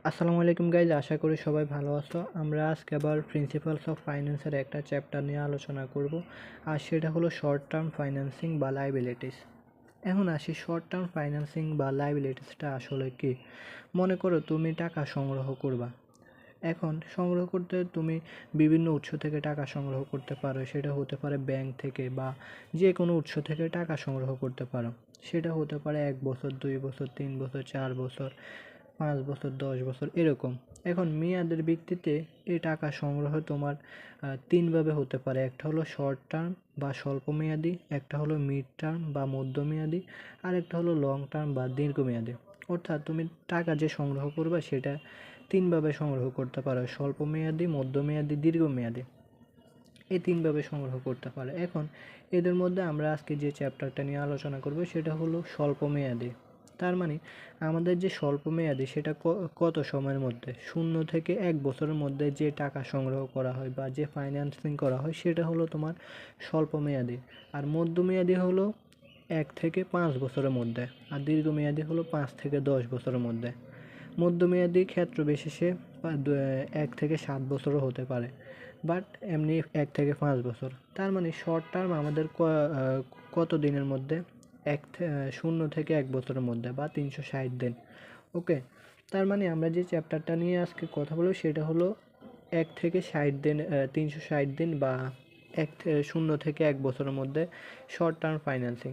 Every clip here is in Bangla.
আসসালামু আলাইকুম গাইজ, আশা করি সবাই ভালো আছো। আমরা আজকে আবার প্রিন্সিপালস অফ ফাইন্যান্সের একটা চ্যাপ্টার নিয়ে আলোচনা করব, আর সেটা হলো শর্ট টার্ম ফাইন্যান্সিং বা লাইবিলিটিস। এখন আসি, শর্ট টার্ম ফাইন্যান্সিং বা লাইবিলিটিসটা আসলে কি। মনে করো তুমি টাকা সংগ্রহ করবা। এখন সংগ্রহ করতে তুমি বিভিন্ন উৎস থেকে টাকা সংগ্রহ করতে পারো। সেটা হতে পারে ব্যাংক থেকে বা যে কোনো উৎস থেকে টাকা সংগ্রহ করতে পারো। সেটা হতে পারে 1 বছর, 2 বছর, 3 বছর, 4 বছর, 5 বছর, 10 বছর, এরকম। এখন মেয়াদের ভিত্তিতে এই টাকা সংগ্রহ তোমার তিনভাবে হতে পারে। একটা হলো শর্ট টার্ম বা স্বল্প মেয়াদি, একটা হলো মিড টার্ম বা মধ্যমেয়াদি, আর একটা হলো লং টার্ম বা দীর্ঘমেয়াদী। অর্থাৎ তুমি টাকা যে সংগ্রহ করবে সেটা তিনভাবে সংগ্রহ করতে পারো: স্বল্প মেয়াদি, মধ্যমেয়াদি, দীর্ঘমেয়াদী। এই তিনভাবে সংগ্রহ করতে পারো। এখন এদের মধ্যে আমরা আজকে যে চ্যাপ্টারটা নিয়ে আলোচনা করব সেটা হলো স্বল্প মেয়াদি। তার মানে আমাদের যে স্বল্প মেয়াদি সেটা কত সময়ের মধ্যে, 0 থেকে 1 বছরের মধ্যে যে টাকা সংগ্রহ করা হয় বা যে ফাইন্যান্সিং করা হয় সেটা হলো তোমার স্বল্প মেয়াদি। আর মধ্যমেয়াদি হলো 1 থেকে 5 বছরের মধ্যে, আর দীর্ঘমেয়াদী হলো 5 থেকে 10 বছরের মধ্যে। মধ্যমেয়াদী ক্ষেত্র বিশেষে 1 থেকে 7 বছরও হতে পারে, বাট এমনি 1 থেকে 5 বছর। তার মানে শর্ট টার্ম আমাদের কত দিনের মধ্যে, 0 থেকে 1 বছরের মধ্যে বা 360 দিন। ওকে, তার মানে আমরা যে চ্যাপ্টারটা নিয়ে আজকে কথা বলবো সেটা হলো 1 থেকে 60 দিন, 360 দিন বা 0 থেকে 1 বছরের মধ্যে শর্ট টার্ম ফাইন্যান্সিং।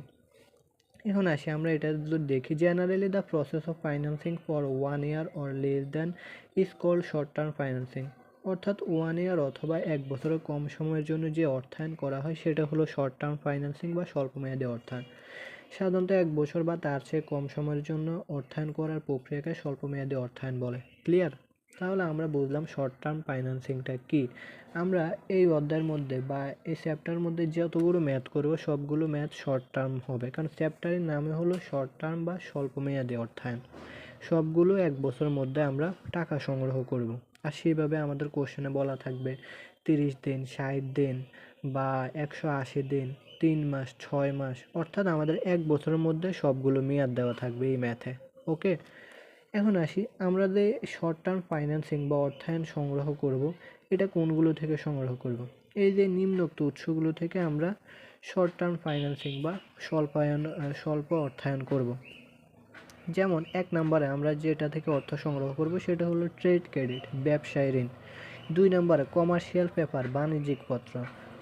এখন আসি আমরা এটা যদি দেখি, generally the process of financing for 1 year or less than is called short term financing. অর্থাৎ 1 ইয়ার অথবা 1 বছরের কম সময়ের জন্য যে অর্থায়ন করা হয় সেটা হলো শর্ট টার্ম ফাইন্যান্সিং বা স্বল্পমেয়াদী অর্থায়ন। সাধারণত 1 বছর বা তার চেয়ে কম সময়ের জন্য অর্থায়ন করার প্রক্রিয়াকে স্বল্পমেয়াদী অর্থায়ন বলে। ক্লিয়ার? তাহলে আমরা বুঝলাম শর্ট টার্ম ফাইন্যান্সিংটা কী। আমরা এই অধ্যায়ের মধ্যে বা এই চ্যাপ্টারের মধ্যে যতগুলো ম্যাথ করবো সবগুলো ম্যাথ শর্ট টার্ম হবে, কারণ চ্যাপ্টারের নামে হলো শর্ট টার্ম বা স্বল্পমেয়াদী অর্থায়ন। সবগুলো 1 বছরের মধ্যে আমরা টাকা সংগ্রহ করব, আর সেইভাবে আমাদের কোশ্চেনে বলা থাকবে 30 দিন, 60 দিন বা 180 দিন, 3 মাস, 6 মাস, অর্থাৎ আমাদের 1 বছরের মধ্যে সবগুলো মেয়াদ দেওয়া থাকবে এই ম্যাথে। ওকে, এখন আসি, আমরা যে শর্ট টার্ম ফাইন্যান্সিং বা অর্থায়ন সংগ্রহ করব এটা কোনগুলো থেকে সংগ্রহ করব। এই যে নিম্নোক্ত উৎসগুলো থেকে আমরা শর্ট টার্ম ফাইন্যান্সিং বা স্বল্প অর্থায়ন করব। যেমন 1 নম্বরে আমরা যেটা থেকে অর্থ সংগ্রহ করব সেটা হলো ট্রেড ক্রেডিট, ব্যবসায় ঋণ। 2 নম্বরে কমার্শিয়াল পেপার, বাণিজ্যিক পত্র।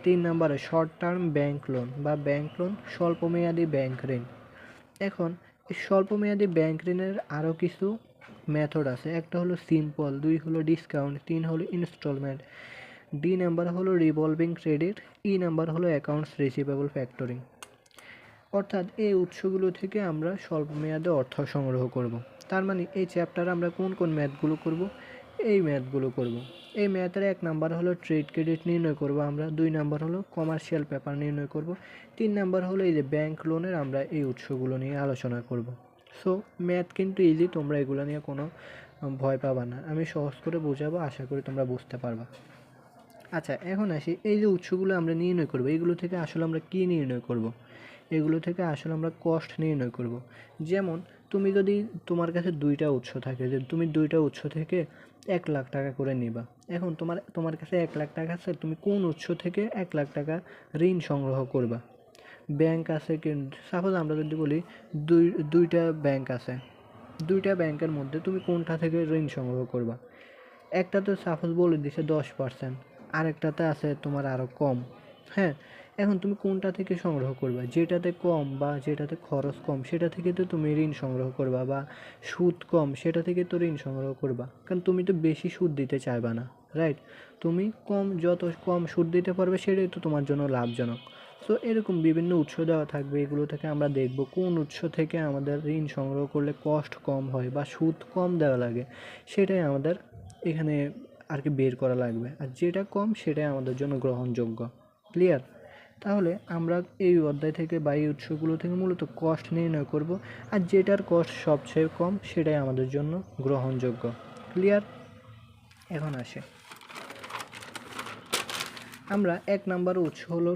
3 নম্বরে শর্ট টার্ম ব্যাংক লোন বা ব্যাংক লোন, স্বল্পমেয়াদী ব্যাংক ঋণ। এখন এই স্বল্পমেয়াদী ব্যাংক ঋণের আরও কিছু মেথড আছে। একটা হলো সিম্পল, 2 হলো ডিসকাউন্ট, 3 হলো ইনস্টলমেন্ট, ডি নাম্বার হলো রিভলভিং ক্রেডিট, ই নাম্বার হলো অ্যাকাউন্টস রিসিভেবল ফ্যাক্টরিং। অর্থাৎ এই উৎসগুলো থেকে আমরা স্বল্প মেয়াদে অর্থ সংগ্রহ করব। তার মানে এই চ্যাপ্টারে আমরা কোন কোন ম্যাথগুলো করব, এই ম্যাথগুলো করব। এই ম্যাথের 1 নাম্বার হলো ট্রেড ক্রেডিট নির্ণয় করব আমরা, 2 নাম্বার হলো কমার্শিয়াল পেপার নির্ণয় করব, 3 নাম্বার হলো এই যে ব্যাংক লোনের আমরা এই উৎসগুলো নিয়ে আলোচনা করব। সো ম্যাথ কিন্তু ইজি, তোমরা এগুলো নিয়ে কোনো ভয় পাবা না, আমি সহজ করে বোঝাবো, আশা করি তোমরা বুঝতে পারবা। আচ্ছা, এখন আসি, এই যে উৎসগুলো আমরা নির্ণয় করব এগুলো থেকে আসলে আমরা কী নির্ণয় করব। এগুলো থেকে আসলে আমরা কস্ট নির্ণয় করব। যেমন তুমি যদি, তোমার কাছে 2টা উৎস থাকে, যে তুমি 2টা উৎস থেকে 1 লাখ টাকা করে নিবা। এখন তোমার কাছে 1 লাখ টাকা আছে, তুমি কোন উৎস থেকে 1 লাখ টাকা ঋণ সংগ্রহ করবা। ব্যাংক আছে, কিন্তু সাপোজ আমরা যদি বলি দুইটা ব্যাংক আছে, 2টা ব্যাংকের মধ্যে তুমি কোনটা থেকে ঋণ সংগ্রহ করবা। একটা তো সাপোজ বলে দিছে 10%, আরেকটাতে আছে তোমার আরও কম। হ্যাঁ, এখন তুমি কোনটা থেকে সংগ্রহ করবা, যেটাতে কম বা যেটাতে খরচ কম সেটা থেকে তো তুমি ঋণ সংগ্রহ করবা, বা সুদ কম সেটা থেকে তো ঋণ সংগ্রহ করবা, কারণ তুমি তো বেশি সুদ দিতে চাইবা না, রাইট? তুমি যত কম সুদ দিতে পারবে সেটাই তো তোমার জন্য লাভজনক। সো এরকম বিভিন্ন উৎস দেওয়া থাকবে, এগুলো থেকে আমরা দেখব কোন উৎস থেকে আমাদের ঋণ সংগ্রহ করলে কস্ট কম হয় বা সুদ কম দেওয়া লাগে, সেটাই আমাদের এখানে আর কি বের করা লাগবে, আর যেটা কম সেটাই আমাদের জন্য গ্রহণযোগ্য। ক্লিয়ার? তাহলে আমরা এই অধ্যায় থেকে বা এই উৎসগুলো থেকে মূলত কস্ট নির্ণয় করব, আর যেটার কস্ট সবচেয়ে কম সেটাই আমাদের জন্য গ্রহণযোগ্য। ক্লিয়ার? এখন আসে, আমরা 1 নাম্বার উৎস হলো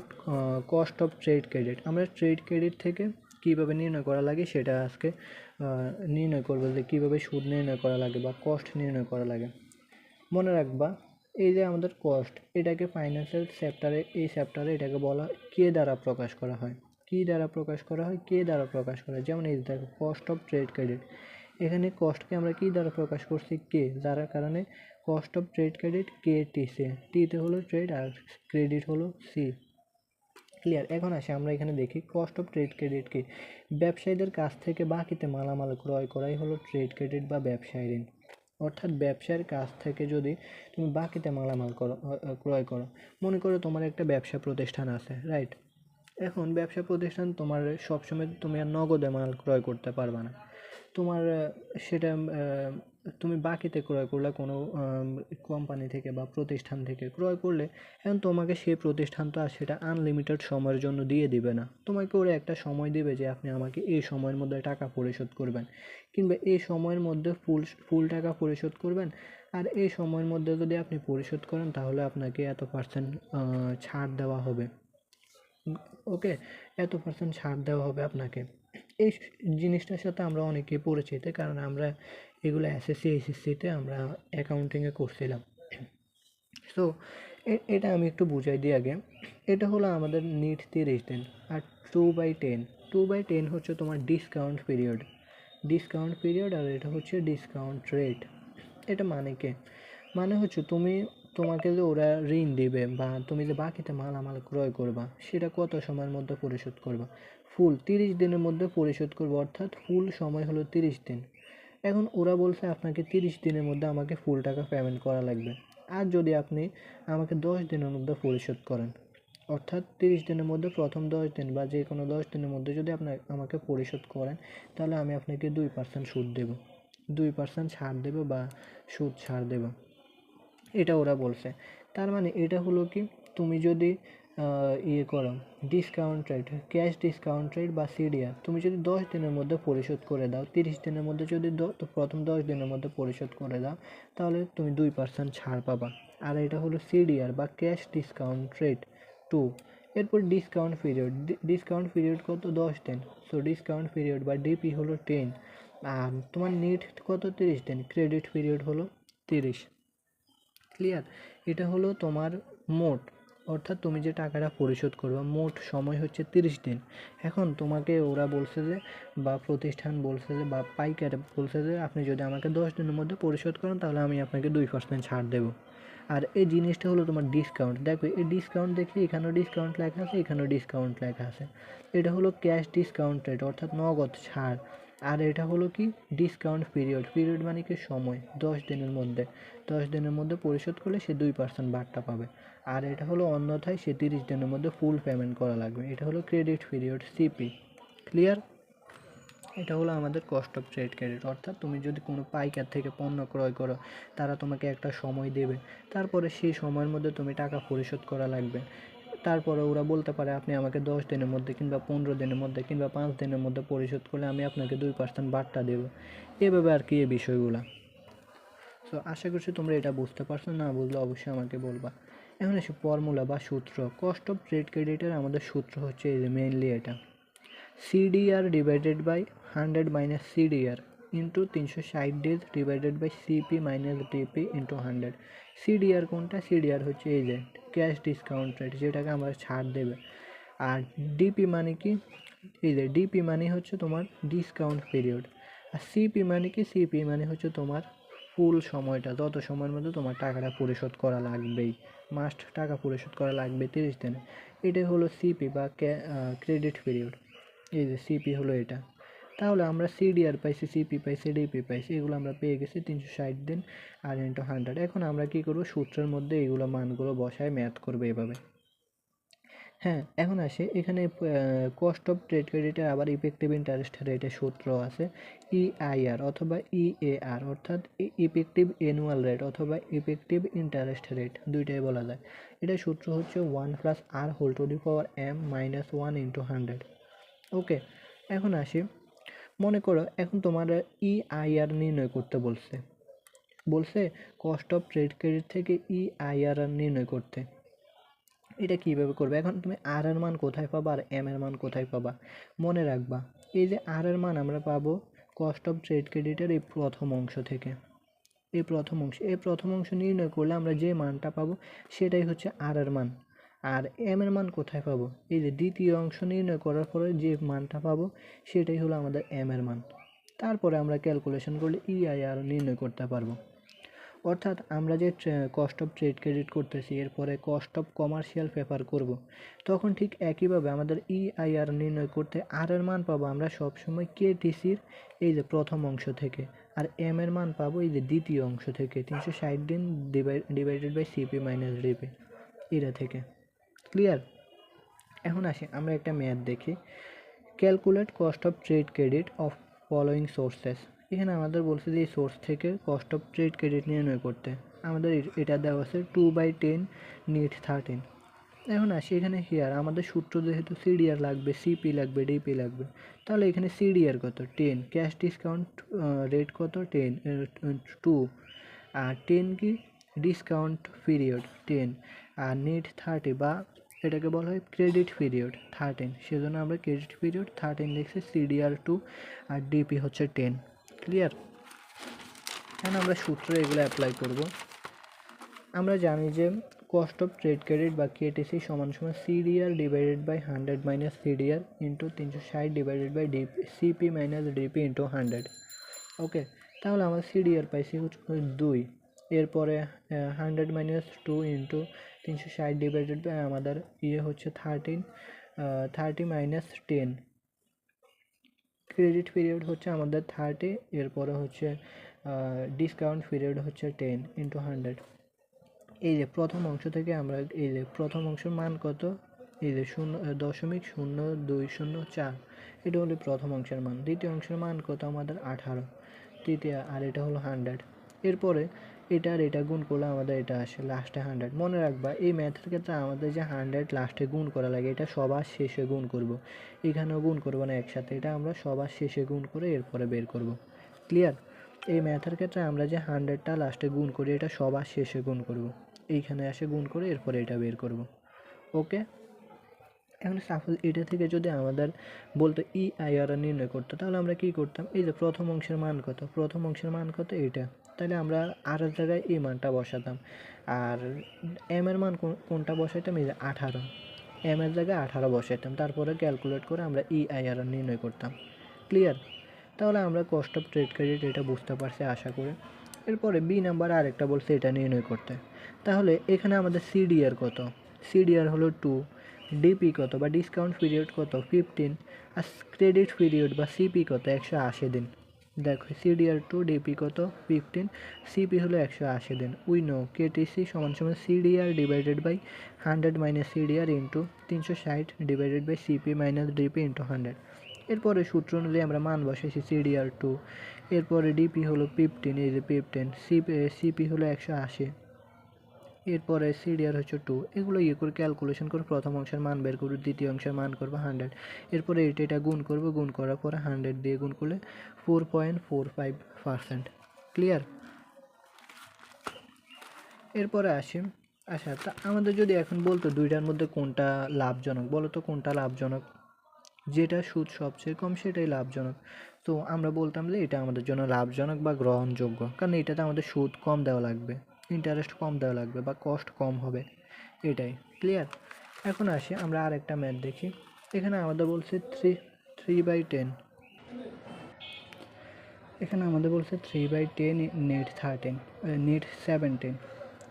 কস্ট অফ ট্রেড ক্রেডিট। আমরা ট্রেড ক্রেডিট থেকে কীভাবে নির্ণয় করা লাগে সেটা আজকে নির্ণয় করবো যে কীভাবে সুদ নির্ণয় করা লাগে বা কস্ট নির্ণয় করা লাগে। মনে রাখবা এই যে আমাদের কস্ট, এটাকে ফাইন্যান্সিয়াল চ্যাপ্টারে, এই চ্যাপ্টারে এটাকে বলা হয় কে দ্বারা প্রকাশ করা হয়, কী দ্বারা প্রকাশ করা হয়, কে দ্বারা প্রকাশ করা হয়। যেমন এই দেখো কস্ট অফ ট্রেড ক্রেডিট, এখানে কস্টকে আমরা কী দ্বারা প্রকাশ করছি, কে, যার কারণে কস্ট অফ ট্রেড ক্রেডিট কে টি সে, টিতে হলো ট্রেড আর ক্রেডিট হলো সি। ক্লিয়ার। এখন আসে আমরা এখানে দেখি কস্ট অফ ট্রেড ক্রেডিট কি, ব্যবসায়ীদের কাছ থেকে বাকিতে মালামাল ক্রয় করাই হলো ট্রেড ক্রেডিট বা ব্যবসায় ঋণ। অর্থাৎ ব্যবসার কাছ থেকে যদি তুমি বাকিতে মালামাল ক্রয় করো, মনে করো তোমার একটা ব্যবসা প্রতিষ্ঠান আছে, রাইট। এখন ব্যবসা প্রতিষ্ঠান তোমার সবসময় তুমি আর নগদে মাল ক্রয় করতে পারবে না, তোমার সেটা তুমি বাকিতে ক্রয় করলে কোনো কোম্পানি থেকে বা প্রতিষ্ঠান থেকে ক্রয় করলে, এখন তোমাকে সেই প্রতিষ্ঠান তো আর সেটা আনলিমিটেড সময়ের জন্য দিয়ে দিবে না, তোমাকে ওরা একটা সময় দিবে যে আপনি আমাকে এই সময়ের মধ্যে টাকা পরিশোধ করবেন, কিংবা এই সময়ের মধ্যে ফুল টাকা পরিশোধ করবেন, আর এই সময়ের মধ্যে যদি আপনি পরিশোধ করেন তাহলে আপনাকে এত পার্সেন্ট ছাড় দেওয়া হবে। ওকে, এত পার্সেন্ট ছাড় দেওয়া হবে আপনাকে। এই জিনিসটার সাথে আমরা অনেকেই পরিচিত, কারণ আমরা এগুলো এসএসসি এইচএসসিতে আমরা অ্যাকাউন্টিংয়ে করছিলাম। সো এটা আমি একটু বুঝাই দিই আগে। এটা হলো আমাদের নিট 30 দিন, আর 2/10, 2/10 হচ্ছে তোমার ডিসকাউন্ট পিরিয়ড, আর এটা হচ্ছে ডিসকাউন্ট রেট। এটা মানে কি, মানে হচ্ছে তোমাকে যে ওরা ঋণ দিবে বা তুমি যে বাকিতে মালামাল ক্রয় করবা, সেটা কত সময়ের মধ্যে পরিশোধ করবা, ফুল 30 দিনের মধ্যে পরিশোধ করবো, অর্থাৎ ফুল সময় হলো 30 দিন। এখন ওরা বলছে আপনাকে 30 দিনের মধ্যে আমাকে ফুল টাকা পেমেন্ট করা লাগবে, আর যদি আপনি আমাকে 10 দিনের মধ্যে পরিশোধ করেন, অর্থাৎ 30 দিনের মধ্যে প্রথম 10 দিন বা যে কোনো 10 দিনের মধ্যে যদি আমাকে পরিশোধ করেন, তাহলে আমি আপনাকে 2% সুদ দেবো, 2% ছাড় দেবো বা সুদ ছাড় দেবো, এটা ওরা বলছে। তার মানে এটা হলো কি, তুমি যদি ইয়ে করো discount rate, cash discount rate বা সিডিআর, তুমি যদি 10 দিনের মধ্যে পরিশোধ করে দাও, 30 দিনের মধ্যে যদি প্রথম 10 দিনের মধ্যে পরিশোধ করে দাও, তাহলে তুমি 2% ছাড় পাবা। আর এটা হলো সিডিআর বা ক্যাশ ডিসকাউন্ট রেট 2। এরপর ডিসকাউন্ট পিরিয়ড কত, 10 দিন। সো ডিসকাউন্ট পিরিয়ড বা ডিপি হলো 10, আর তোমার নিট কত, 30 দিন, ক্রেডিট পিরিয়ড হলো 30। ক্লিয়ার। এটা হলো তোমার মোট, অর্থাৎ তুমি যে টাকাটা পরিশোধ করবে মোট সময় হচ্ছে 30 দিন। এখন তোমাকে ওরা বলছে যে, বা প্রতিষ্ঠান বলছে যে, বা পাইকারে বলছে যে আপনি যদি আমাকে 10 দিনের মধ্যে পরিশোধ করেন তাহলে আমি আপনাকে 2% ছাড় দেবো। আর এই জিনিসটা হলো তোমার ডিসকাউন্ট। দেখো এই ডিসকাউন্ট দেখি, এখানেও ডিসকাউন্ট লেখা আছে, এখানেও ডিসকাউন্ট লেখা আছে। এটা হলো ক্যাশ ডিসকাউন্ট রেট, অর্থাৎ নগদ ছাড়। আর এটা হলো কি ডিসকাউন্ট পিরিয়ড মানে কি সময়, 10 দিনের মধ্যে, 10 দিনের মধ্যে পরিশোধ করলে সে 2% বাড়টা পাবে। আর এটা হলো অন্যথায় সে 30 দিনের মধ্যে ফুল পেমেন্ট করা লাগবে। এটা হলো ক্রেডিট পিরিয়ড, সিপি। ক্লিয়ার। এটা হলো আমাদের কস্ট অফ ট্রেড ক্রেডিট, অর্থাৎ তুমি যদি কোনো পাইকার থেকে পণ্য ক্রয় করো, তারা তোমাকে একটা সময় দেবে, তারপরে সেই সময়ের মধ্যে তুমি টাকা পরিশোধ করা লাগবে। তারপরে ওরা বলতে পারে আপনি আমাকে 10 দিনের মধ্যে কিংবা 15 দিনের মধ্যে কিংবা 5 দিনের মধ্যে পরিশোধ করলে আমি আপনাকে 2% বাড়টা দেবো। এভাবে আর কি এই বিষয়গুলো। সো আশা করছি তোমরা এটা বুঝতে পারছো, না বুঝলে অবশ্যই আমাকে বলবা। এখন এসে ফর্মুলা বা সূত্র, কস্ট অফ ট্রেড ক্রেডিটের আমাদের সূত্র হচ্ছে এই যে মেইনলি এটা, CDR divided by 100 minus CDR into 360 days divided by CP minus DP into 100। CDR কোনটা, CDR হচ্ছে এই যে ক্যাশ ডিসকাউন্ট রেট, যেটাকে আমরা ছাড় দেবে। আর ডিপি মানে কি, এই যে ডিপি মানে হচ্ছে তোমার ডিসকাউন্ট পিরিয়ড। আর সিপি মানে কি, সিপি মানে হচ্ছে তোমার ফুল সময়টা, যত সময়ের মধ্যে তোমার টাকাটা পরিশোধ করা লাগবেই, মাস্ট টাকা পরিশোধ করা লাগবে 30 দিনে। এটাই হলো সিপি বা ক্রেডিট পিরিয়ড। এই যে সিপি হলো এটা। তাহলে আমরা সিডিআর পাইছি, সিপি পাইছি, ডিপি পাইছি, এগুলো আমরা পেয়ে গেছি 360 দিন আর ইন্টু 100। এখন আমরা কি করব, সূত্রের মধ্যে এইগুলো মানগুলো বসায় ম্যাথ করবো এভাবে। হ্যাঁ, এখন আসে এখানে কস্ট অফ ট্রেড ক্রেডিটের আবার ইফেক্টিভ ইন্টারেস্ট রেটের সূত্র আছে, EIR অথবা EAR, অর্থাৎ ইফেক্টিভ অ্যানুয়াল রেট অথবা ইফেক্টিভ ইন্টারেস্ট রেট, দুইটাই বলা যায়। এটার সূত্র হচ্ছে 1 + R⁴ - 1 × 100। ওকে, এখন আসি, মনে করো এখন তোমার EIR নির্ণয় করতে বলছে কস্ট অফ ট্রেড ক্রেডিট থেকে EIR নির্ণয় করতে। এটা কীভাবে করবে, এখন তুমি আর এর মান কোথায় পাবা আর এম এর মান কোথায় পাবা, মনে রাখবা এই যে আর এর মান আমরা পাবো কস্ট অফ ট্রেড ক্রেডিটের এই প্রথম অংশ থেকে। এই প্রথম অংশ নির্ণয় করলে আমরা যে মানটা পাবো সেটাই হচ্ছে আর এর মান। আর এম এর মান কোথায় পাবো? এই যে দ্বিতীয় অংশ নির্ণয় করার পরে যে মানটা পাবো সেটাই হলো আমাদের এম এর মান। তারপরে আমরা ক্যালকুলেশন করলে ইআইআর নির্ণয় করতে পারবো। অর্থাৎ আমরা যে কস্ট অফ ট্রেড ক্রেডিট করতেছি এরপরে কস্ট অফ কমার্শিয়াল পেপার করব, তখন ঠিক একইভাবে আমাদের ইআইআর নির্ণয় করতে আর এর মান পাবো আমরা সবসময় কেটিসির এই যে প্রথম অংশ থেকে, আর এম এর মান পাবো এই যে দ্বিতীয় অংশ থেকে 360 দিন divided by CP minus DP এটা থেকে। ক্লিয়ার? এখন আসি আমরা একটা ম্যাথ দেখি। Calculate cost of trade credit of following sources. এখানে আমাদের বলছে যে এই সোর্স থেকে কস্ট অফ ট্রেড ক্রেডিট নির্ণয় করতে। আমাদের এটা দেওয়া আছে 2/10 নিট 13। এখন আসি এখানে হিয়ার আমাদের সূত্র যেহেতু সিডিআর লাগবে, সিপি লাগবে, ডিপি লাগবে, তাহলে এখানে সিডিআর কত 10, ক্যাশ ডিসকাউন্ট রেট কত 10 2, আর 10 কি ডিসকাউন্ট পিরিয়ড 10, আর নিট 30 বা এটাকে বলা হয় ক্রেডিট পিরিয়ড 13, সেজন্য আমরা ক্রেডিট পিরিয়ড 13 লিখছি। সিডিআর 2 আর ডিপি হচ্ছে 10। ক্লিয়ার? এখন আমরা সূত্র এগুলো অ্যাপ্লাই করব। আমরা জানি যে কস্ট অফ ট্রেড ক্রেডিট বা কেটিসি সমান সমান CDR divided by 100 minus CDR into 360 divided by DP CP minus DP into 100। Okay, তাহলে আমরা সিডিআর পাইছি হচ্ছে 2, এরপরে 100 মাইনাস 2 ইন্টু 360 ডিভাইডেড বাই আমাদের হচ্ছে 30 মাইনাস 10। ক্রেডিট পিরিয়ড হচ্ছে আমাদের 30, এরপরে হচ্ছে ডিসকাউন্ট পিরিয়ড হচ্ছে 10 ইন্টু 100। এই যে প্রথম অংশ থেকে আমরা এই যে প্রথম অংশের মান কত, এই যে 0.0204, এটা হলো প্রথম অংশের মান। দ্বিতীয় অংশের মান কত আমাদের 18, তৃতীয়, আর এটা হলো 100। এরপরে এটা আর এটা গুণ করলে আমাদের এটা আসে লাস্টে 100। মনে রাখবা এই ম্যাথের ক্ষেত্রে আমাদের যে 100 লাস্টে গুণ করা লাগে এটা সবার শেষে গুণ করব, এখানেও গুণ করবো না একসাথে, এটা আমরা সবার শেষে গুণ করে এরপরে বের করব। ক্লিয়ার? এই ম্যাথের ক্ষেত্রে আমরা যে 100টা লাস্টে গুণ করি এটা সবার শেষে গুণ করব, এইখানে আসে গুণ করে এরপরে এটা বের করব। ওকে, এখন সাপোজ এটা থেকে যদি আমাদের বলতো ইআইআর নির্ণয় করতো, তাহলে আমরা কি করতাম? এই যে প্রথম অংশের মান কত, প্রথম অংশের মান কত এটা, তাহলে আমরা আর এর জায়গায় এই মানটা বসাতাম, আর এম এর মান কোনটা বসাইতাম? এই যে 18, এম এর জায়গায় 18 বসাইতাম, তারপরে ক্যালকুলেট করে আমরা ইআইআর নির্ণয় করতাম। ক্লিয়ার? তাহলে আমরা কস্ট অফ ট্রেড ক্রেডিট এটা বুঝতে পারছি আশা করে। এরপরে বি নাম্বার আরেকটা বলছে এটা নির্ণয় করতে। তাহলে এখানে আমাদের সিডিআর কত? সিডিআর হলো 2, ডিপি কত বা ডিসকাউন্ট পিরিয়ড কত 15, আর ক্রেডিট পিরিয়ড বা সিপি কত 180 দিন। দেখো সিডিআর 2, ডিপি কত 15, সিপি হলো 180 দিন। উই নো কেটিসি সমান সমান CDR divided by 100 minus CDR into 360 divided by CP minus DP into 100। এরপরে সূত্র অনুযায়ী আমরা মান বসাইছি সিডিআর 2, এরপরে ডিপি হলো 15, এই যে 15, সিপি হলো 180, এরপরে সিডিআর হচ্ছে 2। এগুলো করে ক্যালকুলেশন করে প্রথম অংশের মান বের করবো, দ্বিতীয় অংশের মান করবো 100, এরপরে এটা গুণ করবো, গুণ করার পরে 100 দিয়ে গুণ করলে 4.45%। ক্লিয়ার? এরপরে আসি, আচ্ছা তা আমাদের যদি এখন বলতো দুইটার মধ্যে কোনটা লাভজনক, বলো তো কোনটা লাভজনক? যেটা সুদ সবচেয়ে কম সেটাই লাভজনক। তো আমরা বলতাম যে এটা আমাদের জন্য লাভজনক বা গ্রহণযোগ্য, কারণ এটাতে আমাদের সুদ কম দেওয়া লাগবে, ইন্টারেস্ট কম দেওয়া লাগবে বা কস্ট কম হবে, এটাই। ক্লিয়ার? এখন আসি আমরা আরেকটা ম্যাথ দেখি। এখানে আমাদের বলছে 3/10, এখানে আমাদের বলছে 3/10 নিট 13 নিট 17।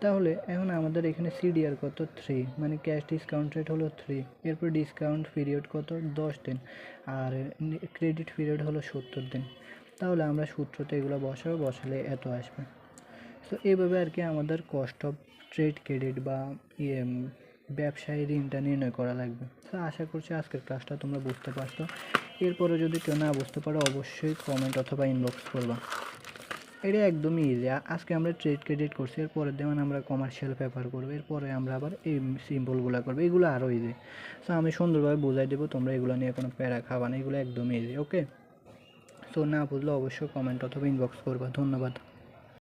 তাহলে এখন আমাদের এখানে সিডিআর কত 3, মানে ক্যাশ ডিসকাউন্ট রেট হলো 3, এরপর ডিসকাউন্ট পিরিয়ড কত 10 দিন, আর ক্রেডিট পিরিয়ড হলো 70 দিন। তাহলে আমরা সূত্রতে এগুলো বসালে এত আসবে। তো এইভাবে আর কি আমাদের কস্ট অফ ট্রেড ক্রেডিট বা ব্যবসায়ী ঋণটা নির্ণয় করা লাগবে। তো আশা করছি আজকের ক্লাসটা তোমরা বুঝতে পারছো। এরপরে যদি কেউ না বুঝতে পারো অবশ্যই কমেন্ট অথবা ইনবক্স করবা। এটা একদমই ইজি। আজকে আমরা ট্রেড ক্রেডিট করছি, এরপরের দিন আমরা কমার্শিয়াল পেপার করবো, এরপরে আমরা আবার এই সিম্বলগুলো করবো, এগুলো আরও ইজি। সো আমি সুন্দরভাবে বোঝাই দেবো, তোমরা এগুলো নিয়ে কোনো প্যারা খাবা না, এগুলো একদমই ইজি। ওকে, সো না বুঝলে অবশ্যই কমেন্ট অথবা ইনবক্স করবা। ধন্যবাদ।